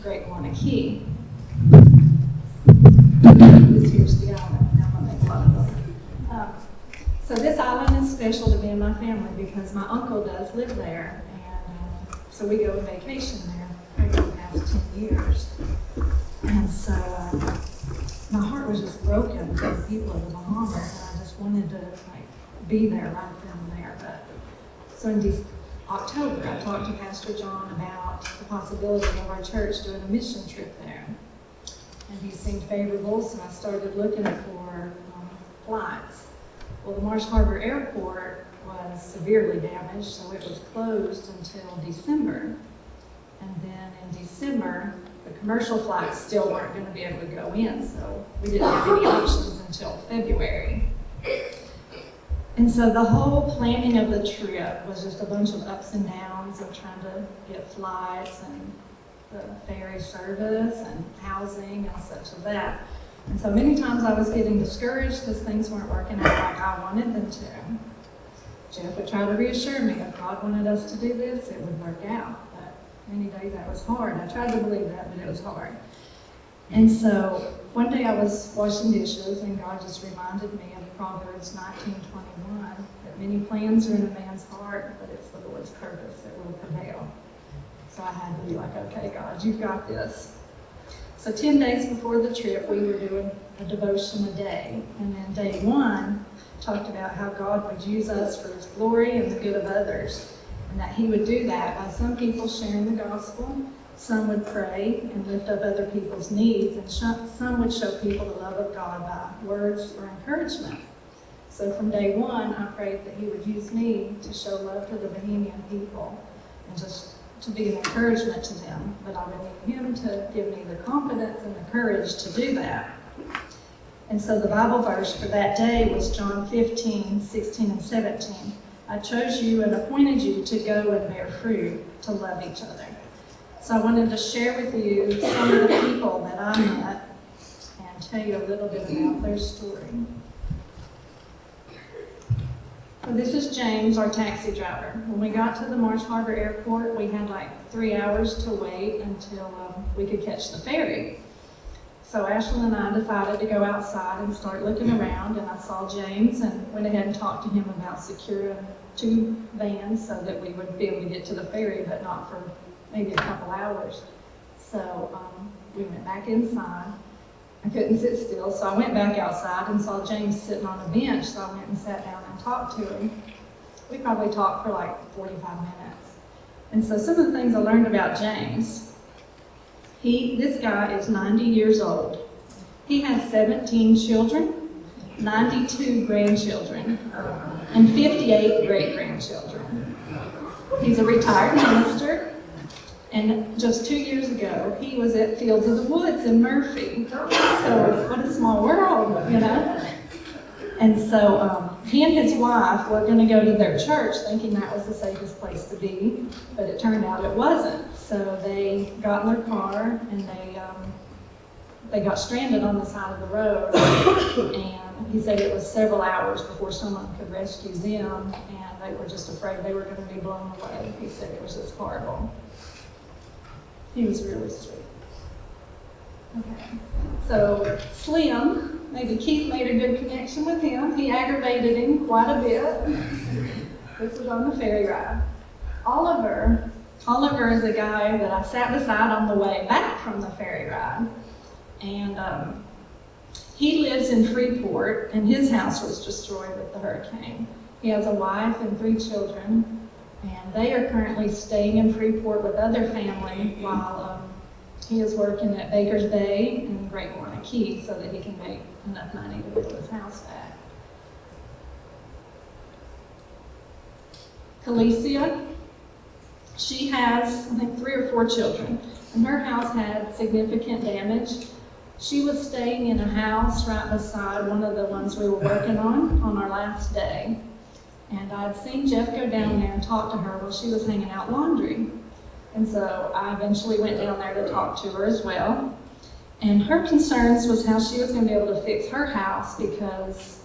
Great Wanakee. This here's the island. Now I'm going to make a lot of noise. So this island is special to me and my family because my uncle does live there, and so we go on vacation there for the past 10 years. And so my heart was just broken for the people of the Bahamas, and I just wanted to be there right then and there. But so in October, I talked to Pastor John about the possibility of our church doing a mission trip there, and he seemed favorable, so I started looking for flights. Well, the Marsh Harbor Airport was severely damaged, so it was closed until December. And then in December, the commercial flights still weren't going to be able to go in, so we didn't have any options until February. And so the whole planning of the trip was just a bunch of ups and downs of trying to get flights and the ferry service and housing and such as that. And so many times I was getting discouraged because things weren't working out like I wanted them to. Jeff would try to reassure me if God wanted us to do this, it would work out. But many days that was hard. I tried to believe that, but it was hard. And so one day I was washing dishes, and God just reminded me of Proverbs 19:21, that many plans are in a man's heart, but it's the Lord's purpose that will prevail. So I had to be like, okay, God, you've got this. So 10 days before the trip, we were doing a devotion a day. And then day 1 talked about how God would use us for his glory and the good of others. And that he would do that by some people sharing the gospel, some would pray and lift up other people's needs, and some would show people the love of God by words or encouragement. So from day 1, I prayed that he would use me to show love to the Bahamian people and just to be an encouragement to them, but I would need him to give me the confidence and the courage to do that. And so the Bible verse for that day was John 15:16 and 17. I chose you and appointed you to go and bear fruit, to love each other. So I wanted to share with you some of the people that I met and tell you a little bit about their story. So this is James, our taxi driver. When we got to the Marsh Harbor Airport, we had like 3 hours to wait until we could catch the ferry. So Ashley and I decided to go outside and start looking around, and I saw James and went ahead and talked to him about securing 2 vans so that we would be able to get to the ferry, but not for maybe a couple hours. So we went back inside. I couldn't sit still, so I went back outside and saw James sitting on a bench, so I went and sat down and talked to him. We probably talked for like 45 minutes. And so some of the things I learned about James, this guy is 90 years old. He has 17 children, 92 grandchildren, and 58 great-grandchildren. He's a retired minister. And just 2 years ago, he was at Fields of the Woods in Murphy. So what a small world, you know? And so he and his wife were going to go to their church thinking that was the safest place to be, but it turned out it wasn't. So they got in their car and they got stranded on the side of the road. And he said it was several hours before someone could rescue them, and they were just afraid they were going to be blown away. He said it was just horrible. He was really sweet. Okay. So Slim, maybe Keith made a good connection with him. He aggravated him quite a bit. This was on the ferry ride. Oliver is a guy that I sat beside on the way back from the ferry ride. And he lives in Freeport, and his house was destroyed with the hurricane. He has a wife and 3 children. And they are currently staying in Freeport with other family while he is working at Baker's Bay in Great Wanakee so that he can make enough money to build his house back. Calicia, she has, I think, 3 or 4 children, and her house had significant damage. She was staying in a house right beside one of the ones we were working on our last day. And I'd seen Jeff go down there and talk to her while she was hanging out laundry. And so I eventually went down there to talk to her as well. And her concerns was how she was going to be able to fix her house because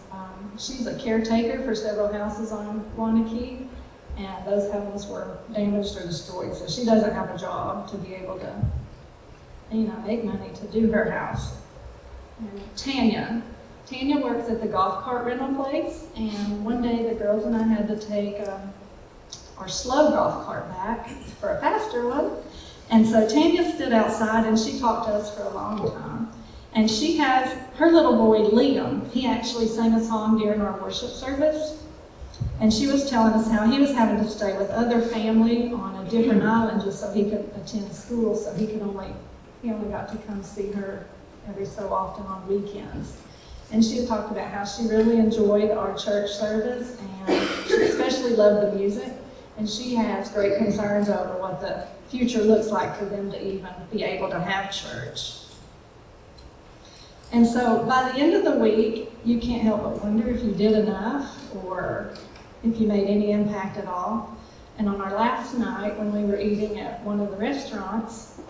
she's a caretaker for several houses on Wanakee, and those homes were damaged or destroyed. So she doesn't have a job to be able to make money to do her house. And Tanya works at the golf cart rental place, and one day the girls and I had to take our slow golf cart back for a faster one. And so Tanya stood outside and she talked to us for a long time. And she has her little boy, Liam. He actually sang a song during our worship service. And she was telling us how he was having to stay with other family on a different island just so he could attend school, so he only got to come see her every so often on weekends. And she talked about how she really enjoyed our church service, and she especially loved the music. And she has great concerns over what the future looks like for them to even be able to have church. And so by the end of the week, you can't help but wonder if you did enough or if you made any impact at all. And on our last night, when we were eating at one of the restaurants,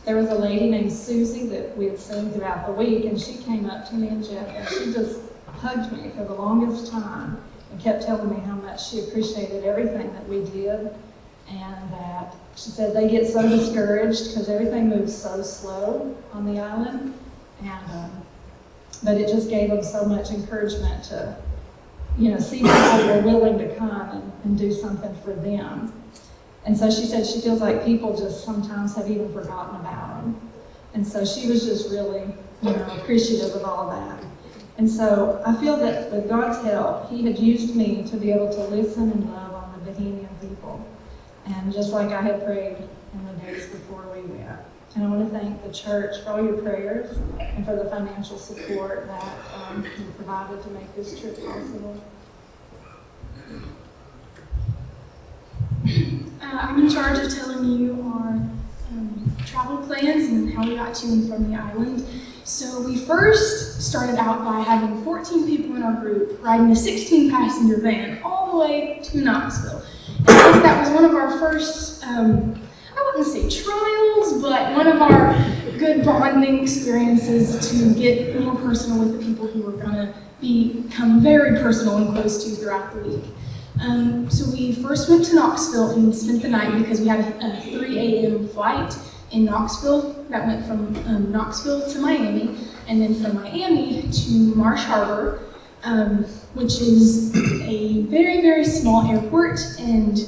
there was a lady named Susie that we had seen throughout the week, and she came up to me and Jeff, and she just hugged me for the longest time and kept telling me how much she appreciated everything that we did, and that she said they get so discouraged because everything moves so slow on the island, and but it just gave them so much encouragement to, see people were willing to come and do something for them. And so she said she feels like people just sometimes have even forgotten about them. And so she was just really, appreciative of all that. And so I feel that with God's help, He had used me to be able to listen and love on the Bahamian people. And just like I had prayed in the days before we went. And I want to thank the church for all your prayers and for the financial support that you provided to make this trip possible. I'm in charge of telling you our travel plans and how we got to and from the island. So we first started out by having 14 people in our group riding a 16-passenger van all the way to Knoxville. And I think that was one of our first, I wouldn't say trials, but one of our good bonding experiences to get more personal with the people who were going to become very personal and close to throughout the week. So we first went to Knoxville and spent the night because we had a 3 a.m. flight in Knoxville that went from Knoxville to Miami, and then from Miami to Marsh Harbor, which is a very, very small airport. And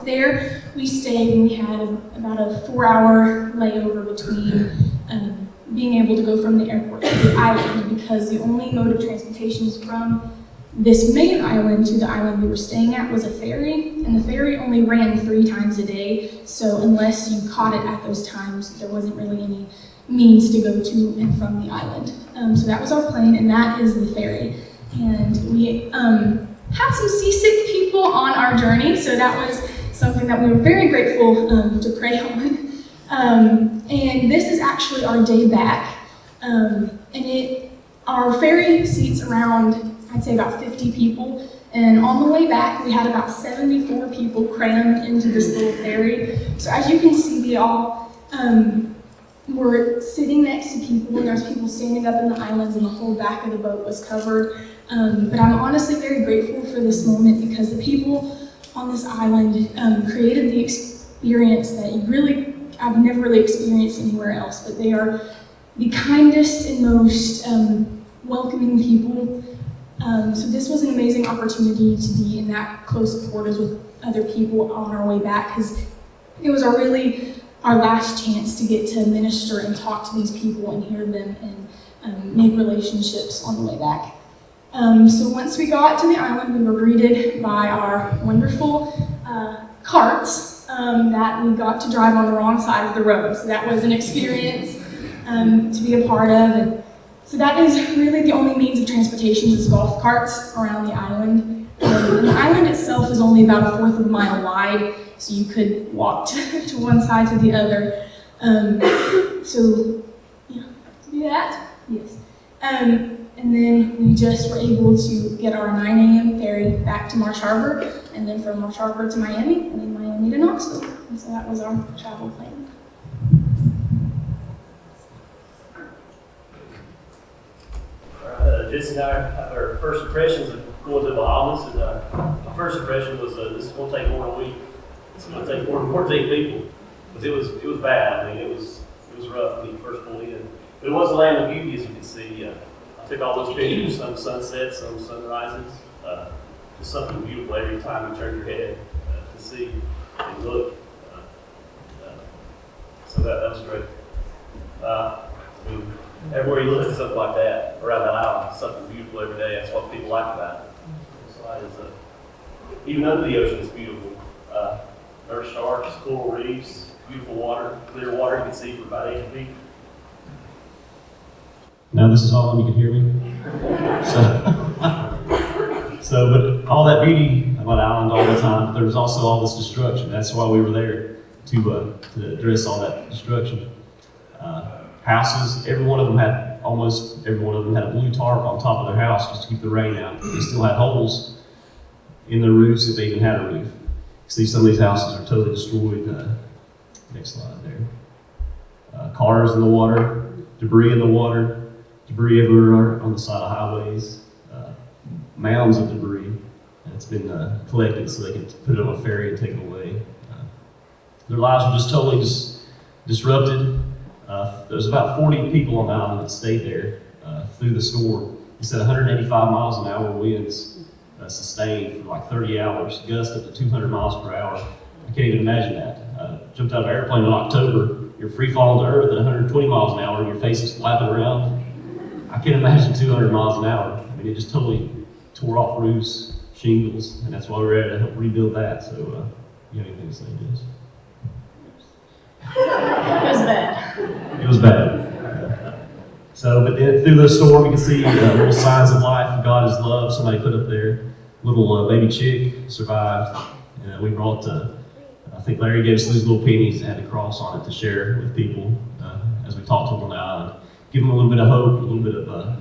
there we stayed, and we had about a 4-hour layover between being able to go from the airport to the island, because the only mode of transportation from this main island to the island we were staying at was a ferry, and the ferry only ran 3 times a day, so unless you caught it at those times, there wasn't really any means to go to and from the island. So that was our plane, and that is the ferry. And we had some seasick people on our journey, so that was something that we were very grateful to pray on. And this is actually our day back, and our ferry seats around, I'd say, about 50 people, and on the way back we had about 74 people crammed into this little ferry. So as you can see, we all were sitting next to people, and there's people standing up in the islands, and the whole back of the boat was covered. But I'm honestly very grateful for this moment, because the people on this island created the experience that I've never really experienced anywhere else, but they are the kindest and most welcoming people. So this was an amazing opportunity to be in that close quarters with other people on our way back, because it was our last chance to get to minister and talk to these people and hear them and make relationships on the way back. So once we got to the island, we were greeted by our wonderful carts that we got to drive on the wrong side of the road. So that was an experience to be a part of. And so that is really the only means of transportation, is golf carts around the island. And the island itself is only about 1/4 of a mile wide, so you could walk to one side to the other. So, yeah, to do that, yes. And then we just were able to get our 9 a.m. ferry back to Marsh Harbor, and then from Marsh Harbor to Miami, and then Miami to Knoxville. And so that was our travel plan. Jesse and I, our first impressions of going to the Bahamas, and my first impression was this is going to take more than a week. It's going to take more than 14 people, because it was bad. I mean, it was was rough when you first pulled in. But it was a land of beauty, as you can see. I took all those pictures, some sunsets, some sunrises. Just something beautiful every time you turn your head to see and look. So that was great. I mean, everywhere you look at something like that, around that island, something beautiful every day. That's what people like about it. Even under the ocean, it's beautiful. There are sharks, coral reefs, beautiful water, clear water you can see for about 8 feet. Now this is on, you can hear me? But all that beauty about the island all the time, but there's also all this destruction. That's why we were there, to address all that destruction. Houses, almost every one of them had a blue tarp on top of their house just to keep the rain out. They still had holes in their roofs if they even had a roof. See, some of these houses are totally destroyed. Next slide there. Cars in the water, debris in the water, debris everywhere on the side of highways, mounds of debris. And it's been collected so they can put it on a ferry and take it away. Their lives were just totally disrupted. There's about 40 people on the island that stayed there through the storm. He said 185 miles an hour winds sustained for like 30 hours, gust up to 200 miles per hour. I can't even imagine that. Jumped out of an airplane in October, you're free falling to earth at 120 miles an hour and your face is flapping around. I can't imagine 200 miles an hour. I mean, it just totally tore off roofs, shingles, and that's why we're there to help rebuild that. So, you have anything to say to this? It was bad. It was bad. But then through the storm, you can see little signs of life. God is love. Somebody put up there. Little baby chick survived. And we brought, I think Larry gave us these little pennies that had a cross on it to share with people as we talked to them on the island. Give them a little bit of hope, a little bit of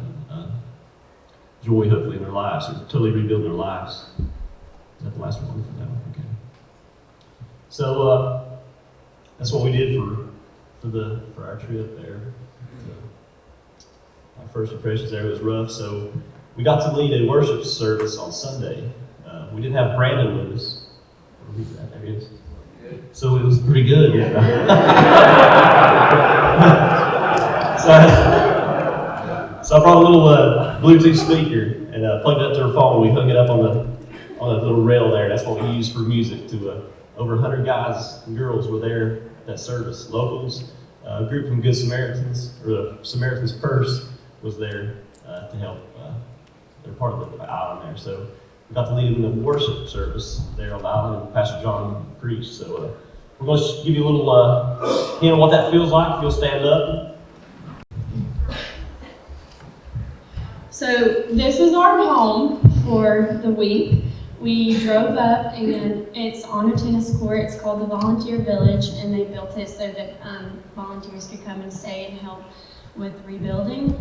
joy, hopefully, in their lives. They're totally rebuilding their lives. Is that the last one? No, okay. So, that's what we did for our trip there. My first impressions there was rough, so we got to lead a worship service on Sunday. We didn't have Brandon with us. Where's that? There he is. So it was pretty good. Yeah. so I brought a little Bluetooth speaker and plugged it up to her phone. We hung it up on the little rail there. That's what we used for music. Over 100 guys and girls were there at that service. Locals, a group from Good Samaritans, or the Samaritan's Purse was there to help. They're part of the island there. So we got to lead them in the worship service there on the island, and Pastor John preached. So we're going to give you a little hint of what that feels like if you'll stand up. So this was our home for the week. We drove up, and it's on a tennis court. It's called the Volunteer Village, and they built it so that volunteers could come and stay and help with rebuilding.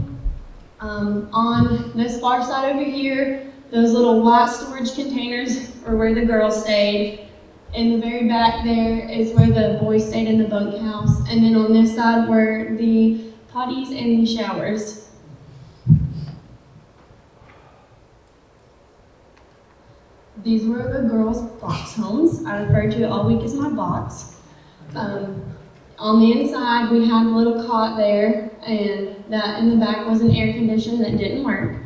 On this far side over here, those little white storage containers are where the girls stayed. In the very back there is where the boys stayed in the bunkhouse. And then on this side were the potties and the showers. These were the girls' box homes. I refer to it all week as my box. On the inside, we had a little cot there, and that in the back was an air conditioner that didn't work.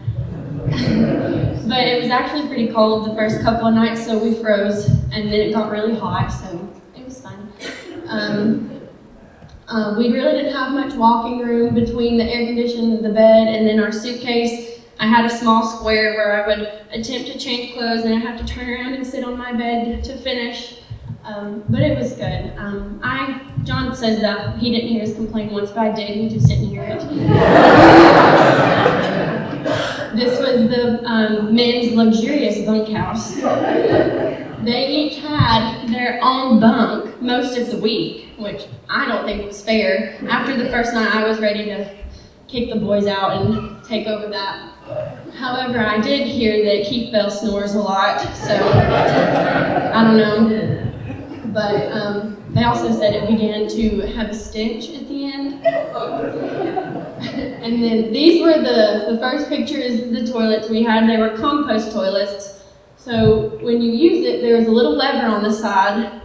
But it was actually pretty cold the first couple of nights, so we froze, and then it got really hot, so it was fun. We really didn't have much walking room between the air conditioner, the bed, and then our suitcase. I had a small square where I would attempt to change clothes, and I'd have to turn around and sit on my bed to finish. But it was good. John says that he didn't hear us complain once, but I did. He just didn't hear it. This was the men's luxurious bunkhouse. They each had their own bunk most of the week, which I don't think was fair. After the first night, I was ready to kick the boys out and take over that. However, I did hear that Keith Bell snores a lot, so I don't know. But they also said it began to have a stench at the end. And then these were the first pictures, the toilets we had. They were compost toilets. So when you use it, there was a little lever on the side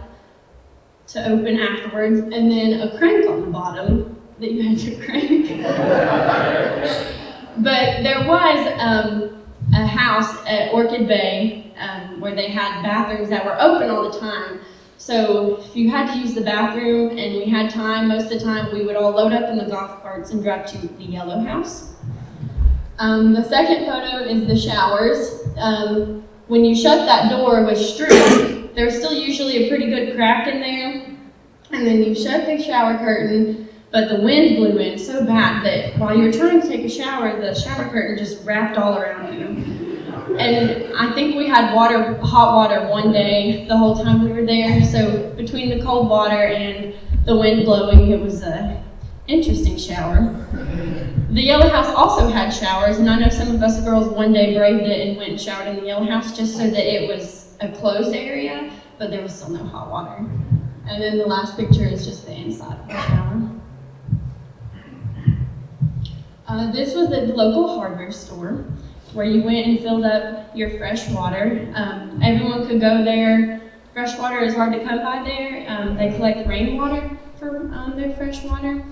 to open afterwards, and then a crank on the bottom that you had to crank. But there was a house at Orchid Bay where they had bathrooms that were open all the time. So if you had to use the bathroom and we had time, most of the time we would all load up in the golf carts and drive to the yellow house. The second photo is the showers. When you shut that door with string, there's still usually a pretty good crack in there. And then you shut the shower curtain, but the wind blew in so bad that while you're trying to take a shower, the shower curtain just wrapped all around you. And I think we had hot water one day the whole time we were there. So between the cold water and the wind blowing, it was an interesting shower. The yellow house also had showers, and I know some of us girls one day braved it and went and showered in the yellow house just so that it was a closed area, but there was still no hot water. And then the last picture is just the inside of the shower. This was the local hardware store where you went and filled up your fresh water. Everyone could go there. Fresh water is hard to come by there. They collect rainwater for their fresh water.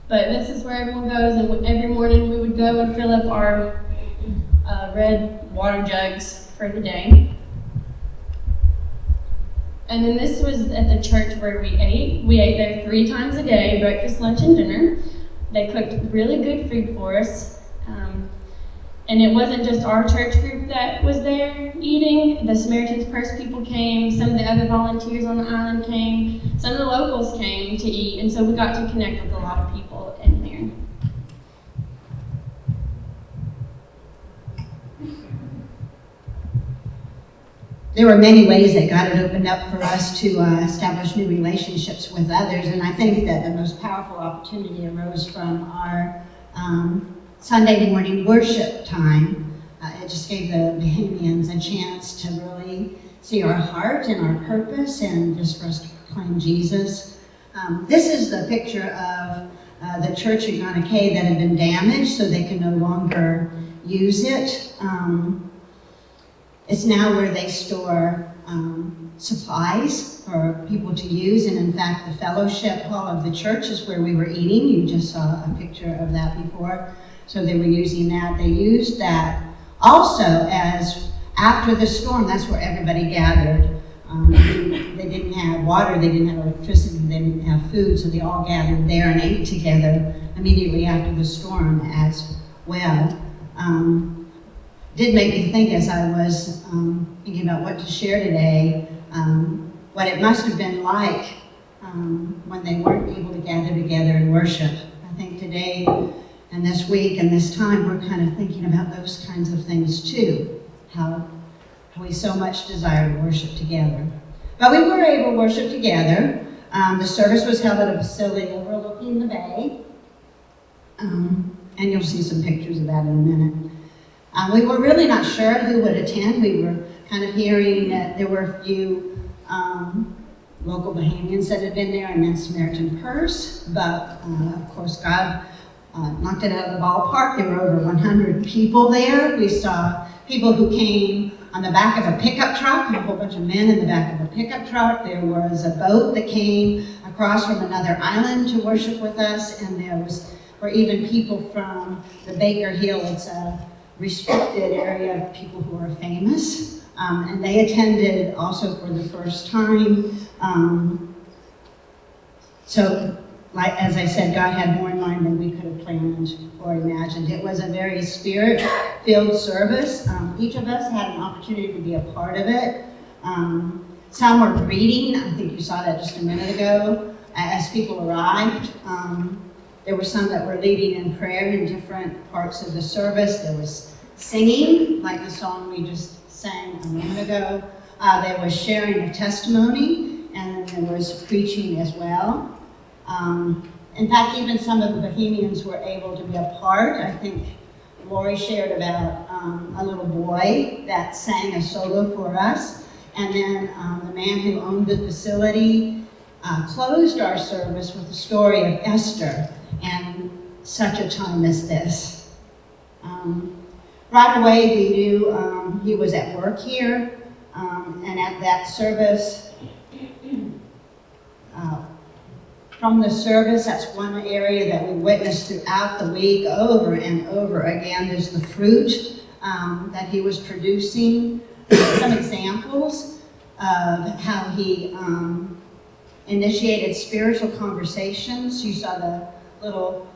But this is where everyone goes, and every morning we would go and fill up our red water jugs for the day. And then this was at the church where we ate. We ate there 3 times a day, breakfast, lunch, and dinner. They cooked really good food for us. And it wasn't just our church group that was there eating. The Samaritan's Purse people came, some of the other volunteers on the island came, some of the locals came to eat, and so we got to connect with a lot of people in there. There were many ways that God had opened up for us to establish new relationships with others, and I think that the most powerful opportunity arose from our Sunday morning worship time. It just gave the Bahamians a chance to really see our heart and our purpose and just for us to proclaim Jesus. This is the picture of the church in Ghana Cay that had been damaged so they can no longer use it. It's now where they store supplies for people to use, and in fact the fellowship hall of the church is where we were eating. You just saw a picture of that before. So they were using that. They used that also as, after the storm, that's where everybody gathered. They didn't have water, they didn't have electricity, they didn't have food, so they all gathered there and ate together immediately after the storm as well. Did make me think as I was thinking about what to share today, what it must have been like when they weren't able to gather together and worship. I think today and this week and this time we're kind of thinking about those kinds of things too, how we so much desire to worship together. But we were able to worship together. The service was held at a facility overlooking the bay, and you'll see some pictures of that in a minute. We were really not sure who would attend. We were kind of hearing that there were a few local Bahamians that had been there and then Samaritan Purse, but of course God knocked it out of the ballpark. There were over 100 people there. We saw people who came on the back of a pickup truck, a whole bunch of men in the back of a pickup truck. There was a boat that came across from another island to worship with us, and there were even people from the Baker Hill. It's a restricted area of people who are famous, and they attended also for the first time. So, like as I said, God had more in mind than we could have planned or imagined. It was a very spirit-filled service. Each of us had an opportunity to be a part of it. Some were greeting. I think you saw that just a minute ago as people arrived. There were some that were leading in prayer in different parts of the service. There was singing, like the song we just sang a moment ago. There was sharing of testimony, and there was preaching as well. In fact, even some of the Bahamians were able to be a part. I think Lori shared about a little boy that sang a solo for us. And then the man who owned the facility closed our service with the story of Esther and such a time as this. Right away, we knew he was at work here, and at that service, from the service. That's one area that we witnessed throughout the week over and over again, is the fruit that he was producing. Some examples of how he initiated spiritual conversations. You saw the little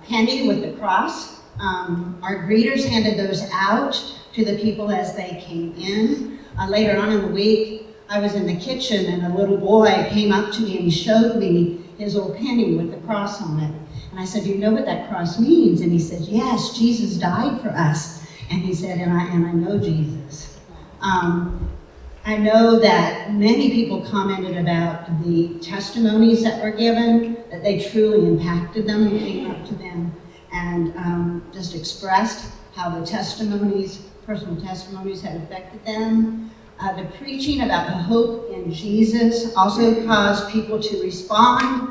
penny with the cross. Our greeters handed those out to the people as they came in. Later on in the week, I was in the kitchen and a little boy came up to me and he showed me his little penny with the cross on it. And I said, "Do you know what that cross means?" And he said, "Yes, Jesus died for us." And he said, and I know Jesus. I know that many people commented about the testimonies that were given, that they truly impacted them, and came up to them and just expressed how the testimonies, personal testimonies, had affected them. The preaching about the hope in Jesus also caused people to respond.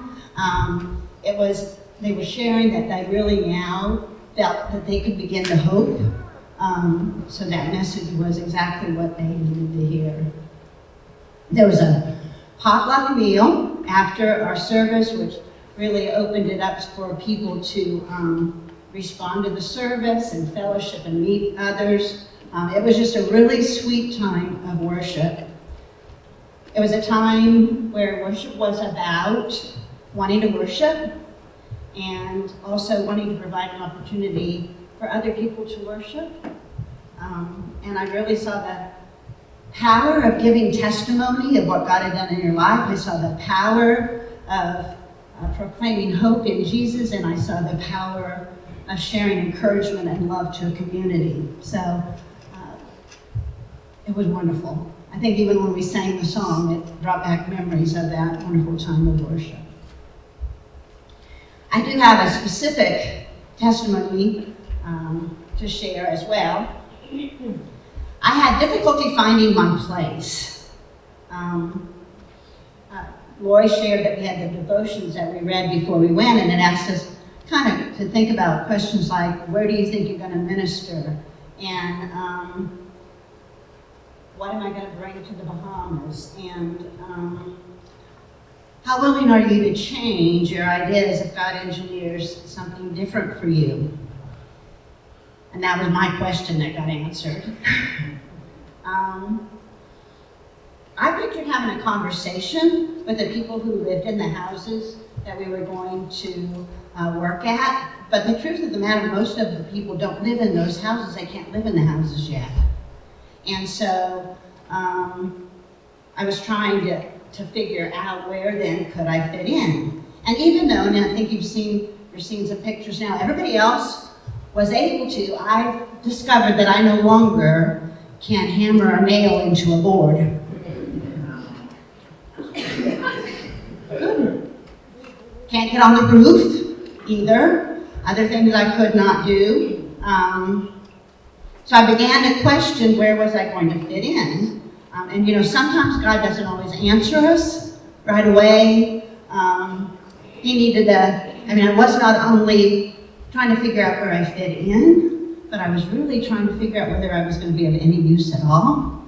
They were sharing that they really now felt that they could begin to hope. So that message was exactly what they needed to hear. There was a potluck meal after our service, which really opened it up for people to respond to the service and fellowship and meet others. It was just a really sweet time of worship. It was a time where worship was about wanting to worship and also wanting to provide an opportunity for other people to worship. And I really saw the power of giving testimony of what God had done in your life. I saw the power of proclaiming hope in Jesus, and I saw the power of sharing encouragement and love to a community. So it was wonderful. I think even when we sang the song, it brought back memories of that wonderful time of worship. I do have a specific testimony to share as well. I had difficulty finding my place. Lori shared that we had the devotions that we read before we went, and it asked us kind of to think about questions like, where do you think you're going to minister? And what am I going to bring to the Bahamas? And how willing are you to change your ideas if God engineers something different for you? And that was my question that got answered. I pictured having a conversation with the people who lived in the houses that we were going to work at. But the truth of the matter, most of the people don't live in those houses. They can't live in the houses yet. And so I was trying to figure out where then could I fit in. And even though, and I think you're seeing some pictures now, everybody else was able to, I've discovered that I no longer can hammer a nail into a board. Can't get on the roof either. Other things I could not do. So I began to question where was I going to fit in. And you know, sometimes God doesn't always answer us right away. He needed I was not only trying to figure out where I fit in, but I was really trying to figure out whether I was going to be of any use at all.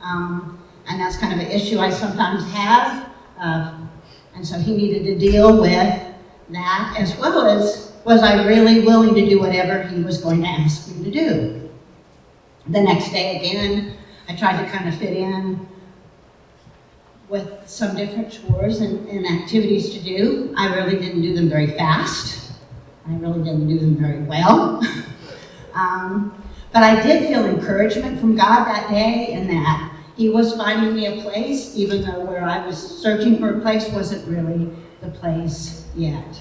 And that's kind of an issue I sometimes have. And so he needed to deal with that, as well as, was I really willing to do whatever he was going to ask me to do? The next day again, I tried to kind of fit in with some different chores and activities to do. I really didn't do them very fast. I really didn't do them very well. But I did feel encouragement from God that day in that he was finding me a place, even though where I was searching for a place wasn't really the place yet.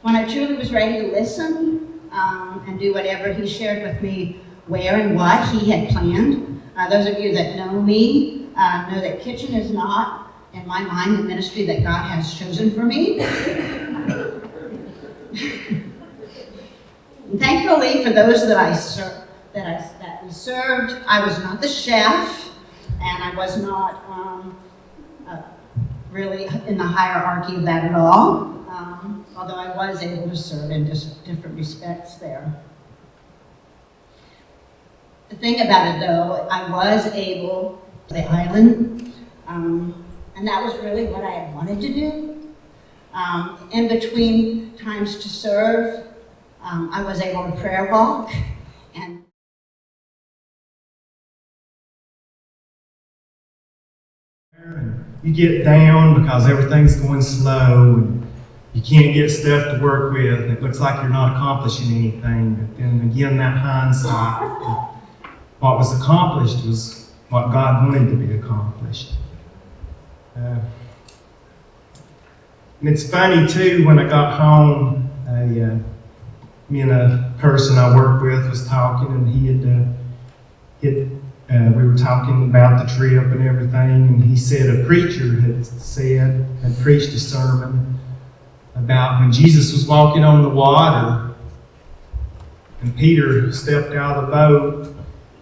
When I truly was ready to listen and do whatever he shared with me, where and what he had planned. Those of you that know me know that kitchen is not, in my mind, the ministry that God has chosen for me. And thankfully, for those that we served, I was not the chef, and I was not really in the hierarchy of that at all, although I was able to serve in just different respects there. The thing about it, though, I was able to the island, and And that was really what I had wanted to do. In between times to serve, I was able to prayer walk. And you get down because everything's going slow and you can't get stuff to work with. And it looks like you're not accomplishing anything. But then again, that hindsight, what was accomplished was what God wanted to be accomplished. And it's funny too, when I got home, me and a person I worked with was talking, and we were talking about the trip and everything, and he said a preacher had preached a sermon about when Jesus was walking on the water, and Peter stepped out of the boat,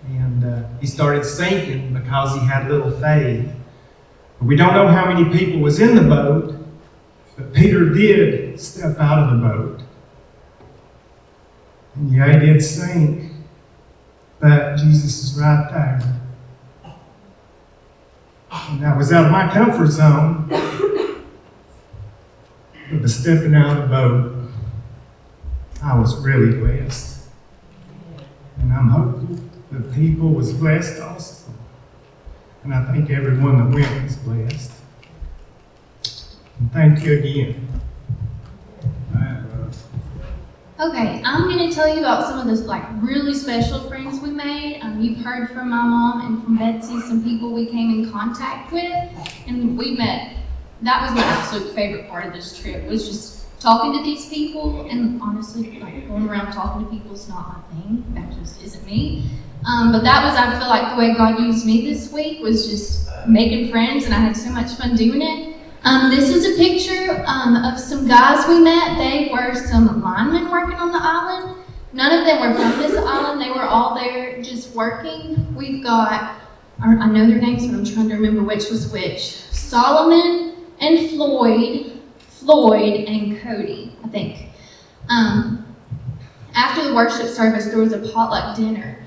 and he started sinking because he had little faith. We don't know how many people was in the boat, but Peter did step out of the boat. And yeah, he did sink, but Jesus is right there. And I was out of my comfort zone, but by stepping out of the boat, I was really blessed. And I'm hopeful the people was blessed also. And I think everyone that went was blessed. And thank you again. Okay, I'm going to tell you about some of those really special friends we made. You've heard from my mom and from Betsy, some people we came in contact with, and we met. That was my absolute favorite part of this trip, was just talking to these people, and honestly, going around talking to people is not my thing. That just isn't me. But that was, I feel like, the way God used me this week, was just making friends, and I had so much fun doing it. This is a picture of some guys we met. They were some linemen working on the island. None of them were from this island. They were all there just working. We've got, I know their names, but I'm trying to remember which was which. Solomon and Floyd and Cody, I think. After the worship service, there was a potluck dinner.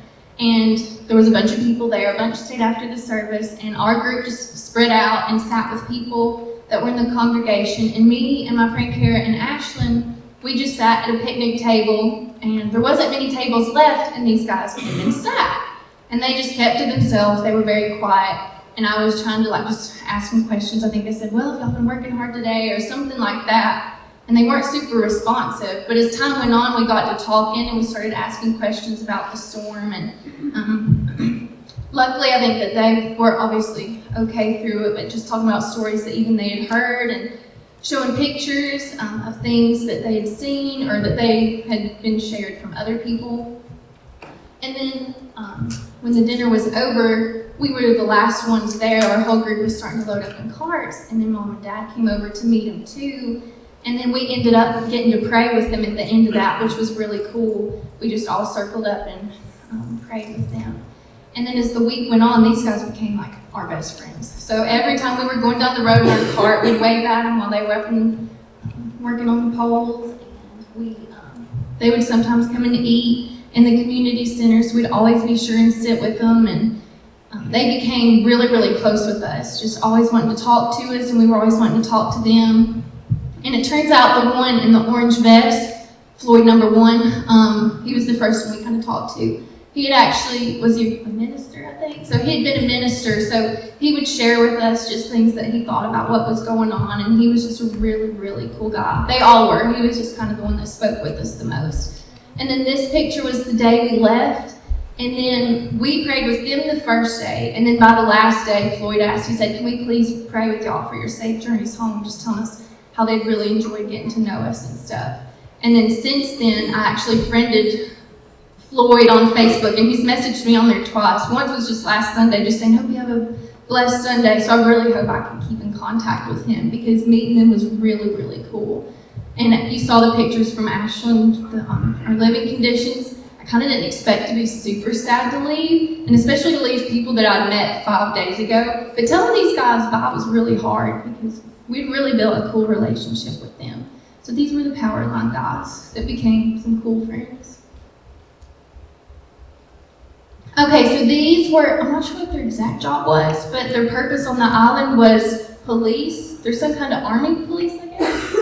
And there was a bunch of people there. A bunch stayed after the service. And our group just spread out and sat with people that were in the congregation, and me and my friend Kara and Ashlyn, we just sat at a picnic table, and there wasn't many tables left, and these guys came and sat, and they just kept to themselves. They were very quiet, and I was trying to just ask them questions. I think they said, well, if y'all been working hard today, or something like that, and they weren't super responsive. But as time went on, we got to talking, and we started asking questions about the storm, and luckily, I think that they were obviously okay through it, but just talking about stories that even they had heard, and showing pictures of things that they had seen or that they had been shared from other people. And then when the dinner was over, we were the last ones there. Our whole group was starting to load up in carts, and then Mom and Dad came over to meet them too. And then we ended up getting to pray with them at the end of that, which was really cool. We just all circled up and prayed with them. And then as the week went on, these guys became our best friends. So every time we were going down the road in our cart, we'd wave at them while they were up and working on the poles. And they would sometimes come in to eat in the community center, so we'd always be sure and sit with them. And they became really, really close with us, just always wanting to talk to us, and we were always wanting to talk to them. And it turns out the one in the orange vest, Floyd number 1, he was the first one we kind of talked to. He had actually, was he a minister, I think? So he had been a minister, so he would share with us just things that he thought about what was going on, and he was just a really, really cool guy. They all were. He was just kind of the one that spoke with us the most. And then this picture was the day we left, and then we prayed with them the first day, and then by the last day, Floyd asked, he said, can we please pray with y'all for your safe journeys home, just telling us how they'd really enjoyed getting to know us and stuff. And then since then, I actually friended Floyd on Facebook, and he's messaged me on there twice. Once was just last Sunday, just saying, hope you have a blessed Sunday. So I really hope I can keep in contact with him, because meeting them was really, really cool. And you saw the pictures from Ashland, our living conditions. I kind of didn't expect to be super sad to leave, and especially to leave people that I'd met 5 days ago. But telling these guys bye was really hard, because we'd really built a cool relationship with them. So these were the Power Line guys that became some cool friends. Okay, so these were, I'm not sure what their exact job was, but their purpose on the island was police. There's some kind of army police, I guess.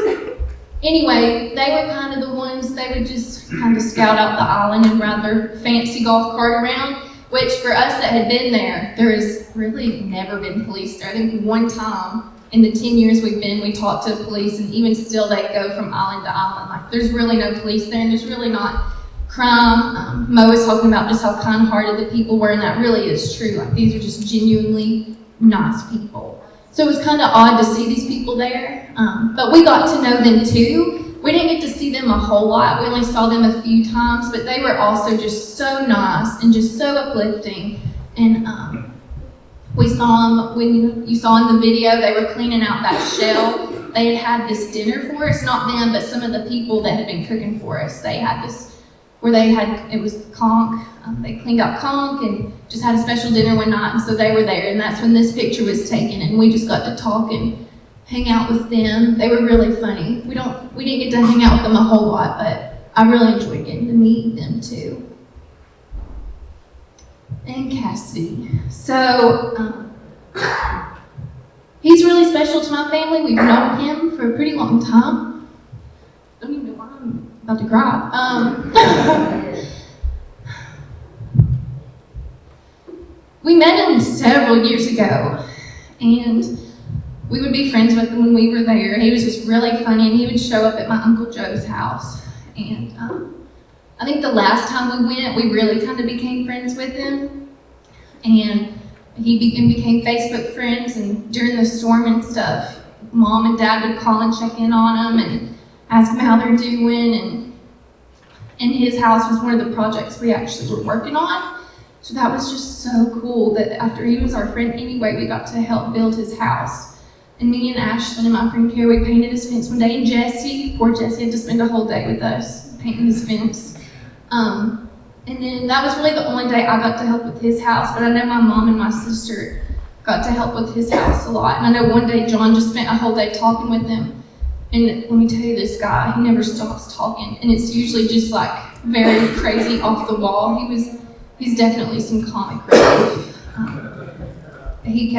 Anyway, they were kind of the ones, they would just kind of scout out the island and ride their fancy golf cart around, which for us that had been there, there has really never been police there. I think one time in the 10 years we've been, we talked to police, and even still they go from island to island. Like, there's really no police there, and there's really not crime. Mo was talking about just how kind-hearted the people were, and that really is true. Like, these are just genuinely nice people. So it was kind of odd to see these people there, but we got to know them too. We didn't get to see them a whole lot. We only saw them a few times, but they were also just so nice and just so uplifting. And we saw them, when you saw in the video, they were cleaning out that shell. They had this dinner for us, not them, but some of the people that had been cooking for us. They had this where it was conch. They cleaned out conch and just had a special dinner one night, and so they were there, and that's when this picture was taken, and we just got to talk and hang out with them. They were really funny. We didn't get to hang out with them a whole lot, but I really enjoyed getting to meet them too. And Cassidy. So, he's really special to my family. We've known him for a pretty long time. Don't even know why I'm about to cry. We met him several years ago, and we would be friends with him when we were there. He was just really funny, and he would show up at my Uncle Joe's house. And I think the last time we went, we really kind of became friends with him, and he became Facebook friends. And during the storm and stuff, Mom and Dad would call and check in on him and ask him how they're doing. And his house was one of the projects we actually were working on. So that was just so cool that after he was our friend anyway, we got to help build his house. And me and Ashlyn and my friend Carrie, we painted his fence one day, and Jesse, poor Jesse, had to spend a whole day with us painting his fence. And then that was really the only day I got to help with his house, but I know my mom and my sister got to help with his house a lot. And I know one day John just spent a whole day talking with him. And let me tell you, this guy, he never stops talking, and it's usually just like very crazy off the wall. He's definitely some comic relief. He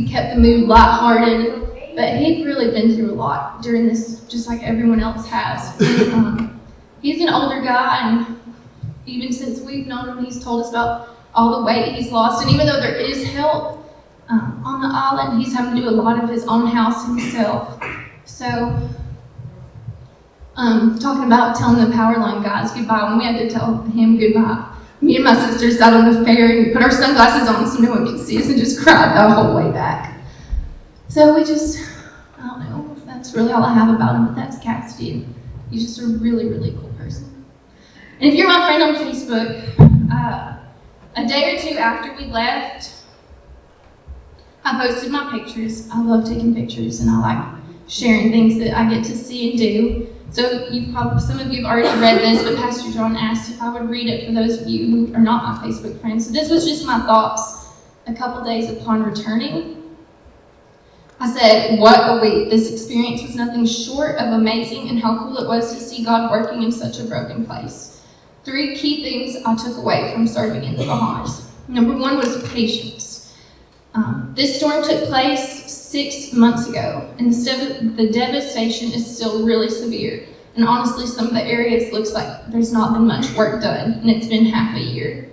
kept the mood lighthearted, but he'd really been through a lot during this, just like everyone else has. He's an older guy, and even since we've known him, he's told us about all the weight he's lost. And even though there is help on the island, he's having to do a lot of his own house himself. So, talking about telling the power line guys goodbye, when we had to tell him goodbye, me and my sister sat on the ferry and put our sunglasses on so no one could see us and just cried the whole way back. So I don't know, that's really all I have about him, but that's Cassidy. He's just a really, really cool person. And if you're my friend on Facebook, a day or two after we left, I posted my pictures. I love taking pictures, and I like sharing things that I get to see and do. So some of you have already read this, but Pastor John asked if I would read it for those of you who are not my Facebook friends. So this was just my thoughts a couple days upon returning. I said, what a week. This experience was nothing short of amazing, and how cool it was to see God working in such a broken place. 3 key things I took away from serving in the Bahamas. Number 1 was patience. This storm took place 6 months ago, and the devastation is still really severe. And honestly, some of the areas looks like there's not been much work done, and it's been half a year.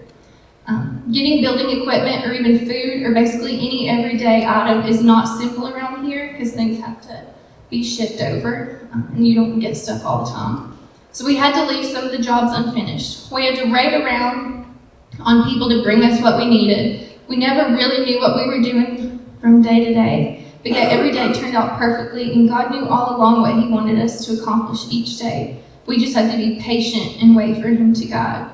Getting building equipment or even food or basically any everyday item is not simple around here because things have to be shipped over, and you don't get stuff all the time. So we had to leave some of the jobs unfinished. We had to raid around on people to bring us what we needed. We never really knew what we were doing from day to day, but yet every day turned out perfectly, and God knew all along what He wanted us to accomplish each day. We just had to be patient and wait for Him to guide.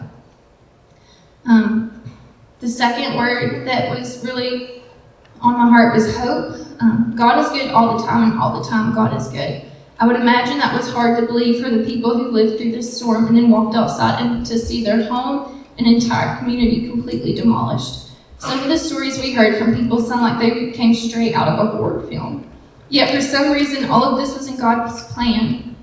The second word that was really on my heart was hope. God is good all the time, and all the time God is good. I would imagine that was hard to believe for the people who lived through this storm and then walked outside and to see their home and entire community completely demolished. Some of the stories we heard from people sound like they came straight out of a horror film. Yet for some reason, all of this was in God's plan,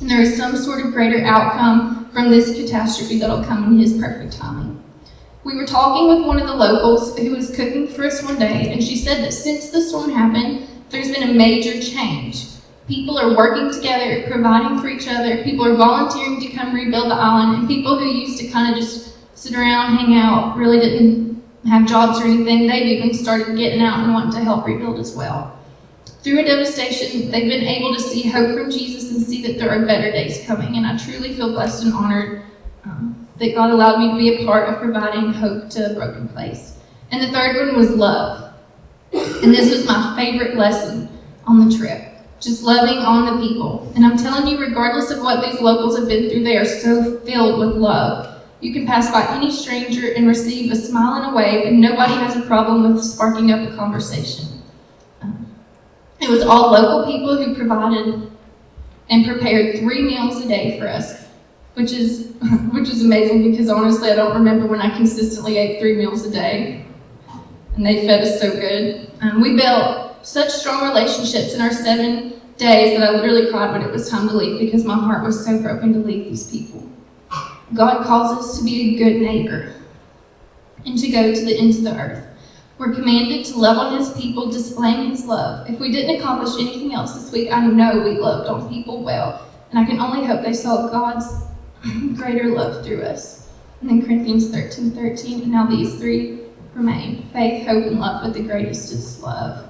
and there is some sort of greater outcome from this catastrophe that'll come in His perfect timing. We were talking with one of the locals who was cooking for us one day, and she said that since the storm happened, there's been a major change. People are working together, providing for each other. People are volunteering to come rebuild the island, and people who used to kind of just sit around, hang out, really didn't have jobs or anything, they've even started getting out and wanting to help rebuild as well. Through a devastation, they've been able to see hope from Jesus and see that there are better days coming, and I truly feel blessed and honored that God allowed me to be a part of providing hope to a broken place. And the third one was love. And this was my favorite lesson on the trip. Just loving on the people. And I'm telling you, regardless of what these locals have been through, they are so filled with love. You can pass by any stranger and receive a smile and a wave, and nobody has a problem with sparking up a conversation. It was all local people who provided and prepared 3 meals a day for us, which is amazing, because honestly, I don't remember when I consistently ate 3 meals a day, and they fed us so good. We built such strong relationships in our 7 days that I literally cried when it was time to leave, because my heart was so broken to leave these people. God calls us to be a good neighbor and to go to the ends of the earth. We're commanded to love on His people, displaying His love. If we didn't accomplish anything else this week, I know we loved on people well, and I can only hope they saw God's greater love through us. And then Corinthians 13:13, and now these 3 remain: faith, hope, and love, but the greatest is love.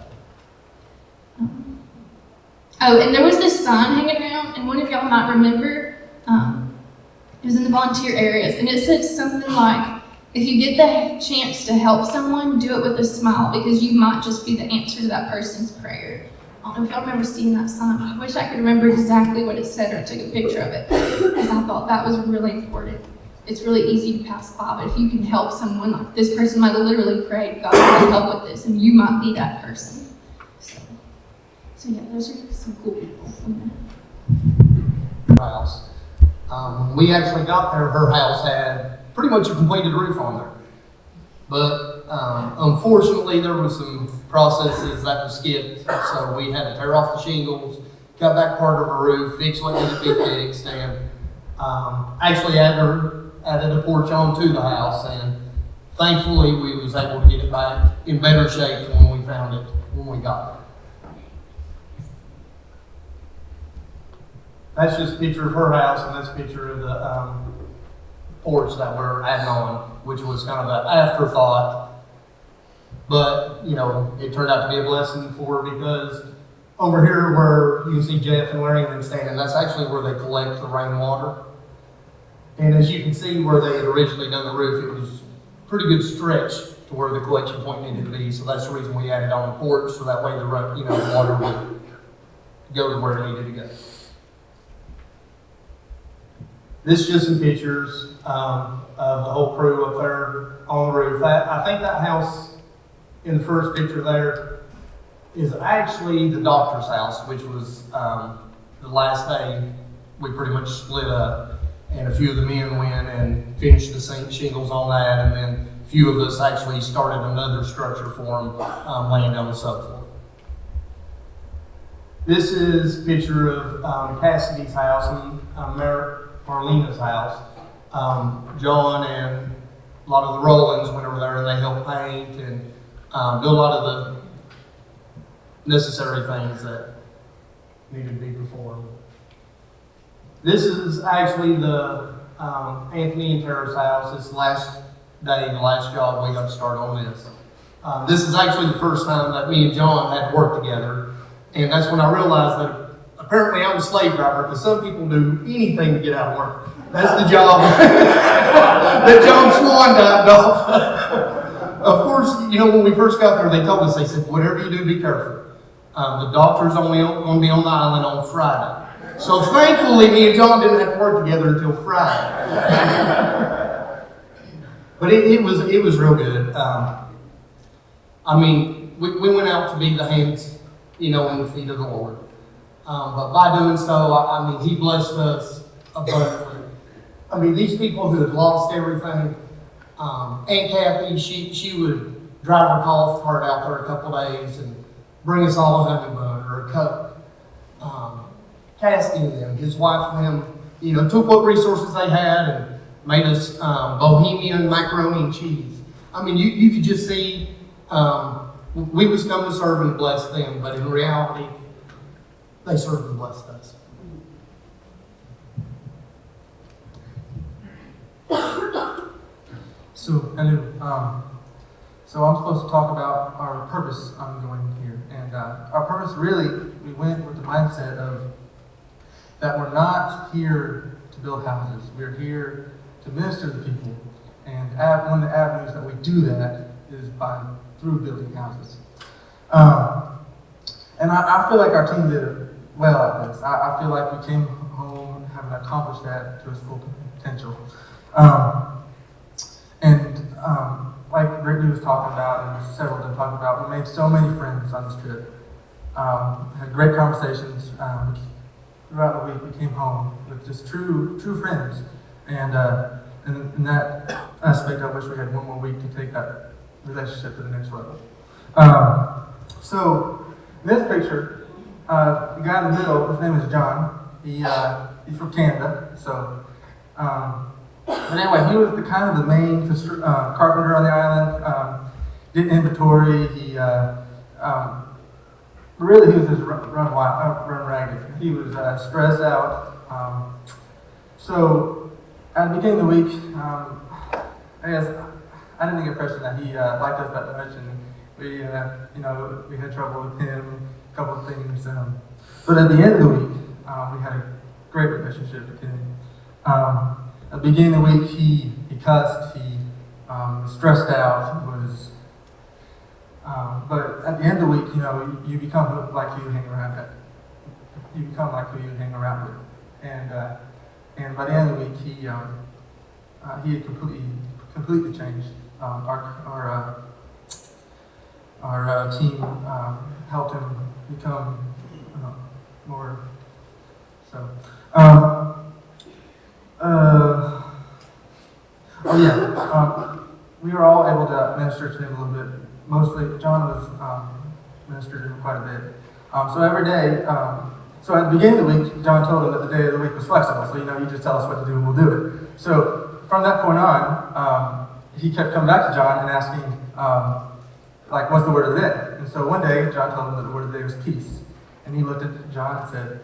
And there was this sign hanging around, and one of y'all might remember, it was in the volunteer areas, and it said something like, if you get the chance to help someone, do it with a smile, because you might just be the answer to that person's prayer. I don't know if y'all remember seeing that sign. I wish I could remember exactly what it said, or I took a picture of it, because I thought that was really important. It's really easy to pass by, but if you can help someone, like this person might have literally prayed, God, I need help with this, and you might be that person. So yeah, those are some cool people from that. House. When we actually got there, her house had pretty much a completed roof on there. But unfortunately, there was some processes that was skipped, so we had to tear off the shingles, cut back part of her roof, fix what needed to be fixed, and actually added a porch onto the house, and thankfully we was able to get it back in better shape when we found it when we got there. That's just a picture of her house, and that's a picture of the porch that we're adding on, which was kind of an afterthought. But, you know, it turned out to be a blessing for her, because over here where you can see Jeff and Larry and them standing, that's actually where they collect the rainwater. And as you can see where they had originally done the roof, it was a pretty good stretch to where the collection point needed to be. So that's the reason we added on the porch, so that way the water would go to where it needed to go. This is just some pictures of the whole crew up there on the roof. I think that house in the first picture there is actually the doctor's house, which was the last day we pretty much split up, and a few of the men went and finished the same shingles on that, and then a few of us actually started another structure for them laying down the subfloor. This is a picture of Cassidy's house and Marlena's house. John and a lot of the Rowlands went over there and they helped paint and do a lot of the necessary things that needed to be performed. This is actually the Anthony and Tara's house. It's the last day, the last job we got to start on this. This is actually the first time that me and John had worked together, and that's when I realized that apparently I'm a slave driver, because some people do anything to get out of work. That's the job that John Swan dived off. Of course, you know, when we first got there, they told us, they said, whatever you do, be careful. The doctor's only going to be on the island on Friday. So thankfully, me and John didn't have to work together until Friday. But it was real good. I mean, we went out to be the hands, you know, and the feet of the Lord. But by doing so, I mean, He blessed us abundantly. I mean, these people who had lost everything, Aunt Kathy, she would drive her golf cart out there a couple days and bring us all a honey bun or a cup. Cassidy and them, his wife and him, you know, took what resources they had and made us bohemian macaroni and cheese. I mean, you could just see we just come to serve and bless them, but in reality, they served and blessed us. So, so I'm supposed to talk about our purpose ongoing here. And our purpose really, we went with the mindset of that we're not here to build houses. We're here to minister to people. And one of the avenues that we do that is through building houses. And I feel like our team did well at this. I feel like we came home having accomplished that to its full potential. Like Brittany was talking about, and several of them talked about, we made so many friends on this trip. Had great conversations. Throughout the week, we came home with just true friends. And in that aspect, I wish we had one more week to take that relationship to the next level. So, in this picture, the guy in the middle, his name is John. He's from Canada. So, but anyway, he was the main carpenter on the island. Did inventory. He really he was just run ragged. He was stressed out. So at the beginning of the week, I didn't get the impression that he liked us that much, and we had trouble with him, a couple of things. But at the end of the week, we had a great relationship with him. At the beginning of the week, he cussed, he was stressed out, but at the end of the week, you become like who you hang around with. You become like who you hang around with. And by the end of the week, he had completely changed. Our team helped him become more. So, we were all able to minister to him a little bit. Mostly, John was ministered to him quite a bit. So every day, so at the beginning of the week, John told him that the day of the week was flexible. So you just tell us what to do and we'll do it. So from that point on, he kept coming back to John and asking, what's the word of the day? And so one day, John told him that the word of the day was peace. And he looked at John and said,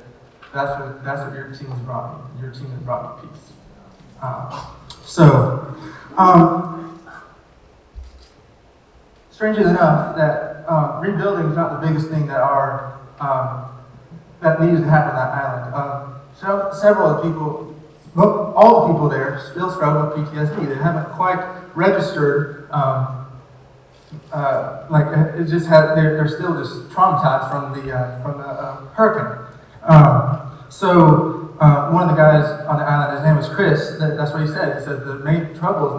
that's what your team has brought me. Your team has brought me peace. Strangely enough, that rebuilding is not the biggest thing that that needs to happen on that island. Several of the people, all the people there, still struggle with PTSD. They haven't quite registered. They're still just traumatized from the hurricane. One of the guys on the island, his name was Chris. That's what he said. He said the main trouble is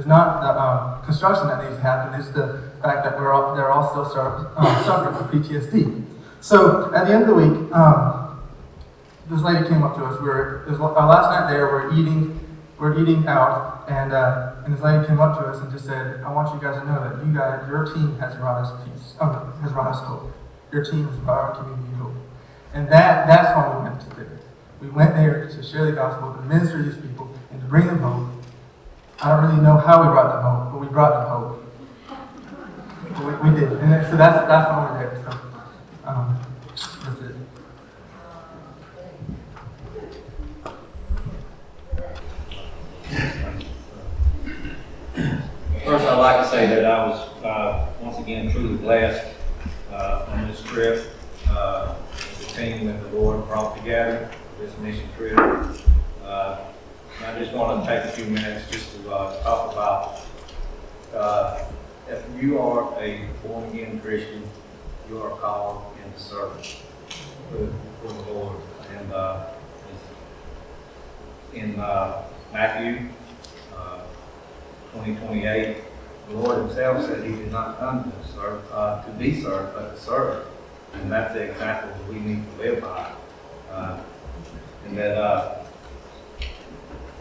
not the construction that needs to happen. It's the fact that they're all still suffering from PTSD. So at the end of the week, this lady came up to us. It was our last night there. We're eating out, and this lady came up to us and just said, "I want you guys to know that your team has brought us peace. Has brought us hope. Your team has brought our community hope." And that's why we went to there. We went there to share the gospel, to minister to these people, and to bring them hope. I don't really know how we brought them hope, but we brought them hope. We did, and so that's why we're there. So that's it. First, I'd like to say that I was once again truly blessed on this trip. The team that the Lord brought together, this mission trip. I just want to take a few minutes just to talk about if you are a born-again Christian, you are called into service for the Lord. And in Matthew 20:28, the Lord Himself said He did not come to serve, to be served, but to serve. And that's the example that we need to live by. And that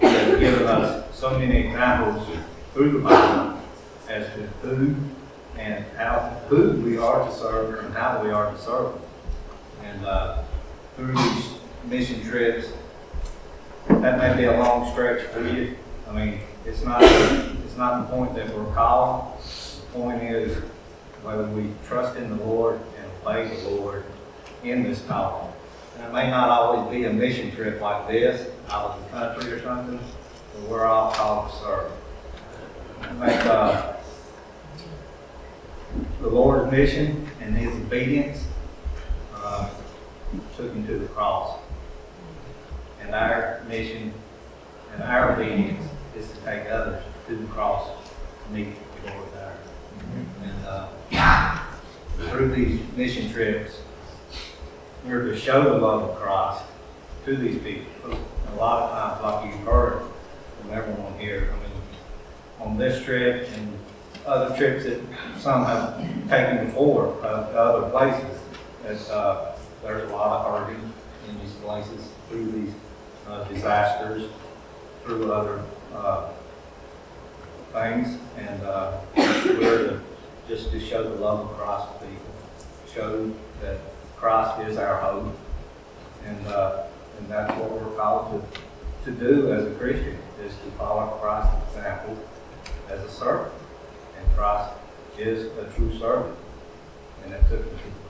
He has given us so many examples through the Bible as to who we are to serve and how we are to serve. And through these mission trips, that may be a long stretch for you. I mean, it's not the point that we're called. The point is whether we trust in the Lord and obey the Lord in this calling. And it may not always be a mission trip like this, out of the country or something, but we're all called to serve. I think the Lord's mission and his obedience took him to the cross. And our mission and our obedience is to take others to the cross to meet the Lord there. And through these mission trips, we're to show the love of Christ to these people. A lot of times, like you've heard from everyone here, I mean, on this trip and other trips that some have taken before to other places, that there's a lot of hurting in these places through these disasters, through other things, and we're just to show the love of Christ to people, show that Christ is our hope, and that's what we're called to do as a Christian, is to follow Christ's example as a servant. And Christ is a true servant, and it took him to the